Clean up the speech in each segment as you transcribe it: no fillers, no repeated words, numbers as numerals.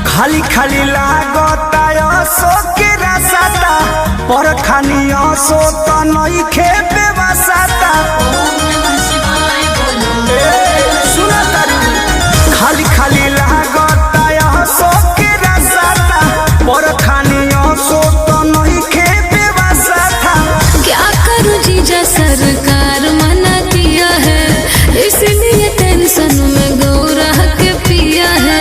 खाली खाली लागता सो के रास्ता पर खानिया सो तो नहीं खेपे बसाता। खाली खाली लागता सो के रास्ता पर खानिया सो तो नहीं खेपे बसाता। क्या करूं जीजा सरकार मना किया है, इसलिए टेंशन में गौरा के पिया है।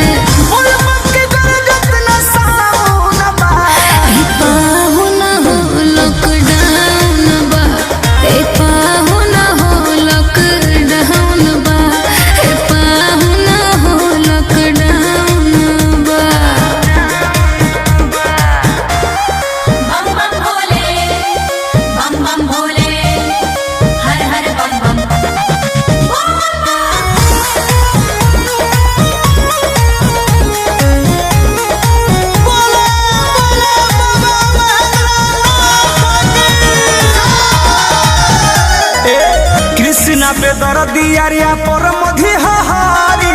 कृष्णा पे दर्दिया पर मधी हारी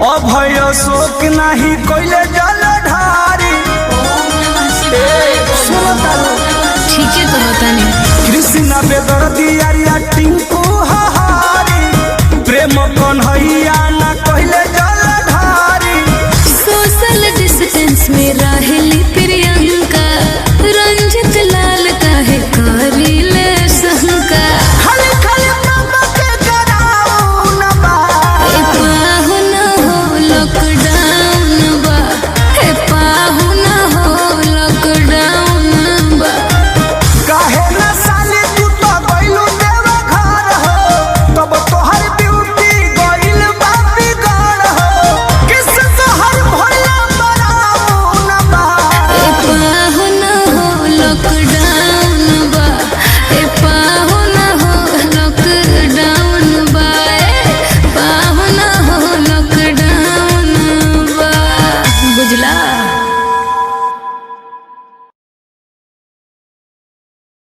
अभय शोक नहीं कोइले जल ढारी। ठीक है तो होता नहीं। कृष्णा पे दर्दिया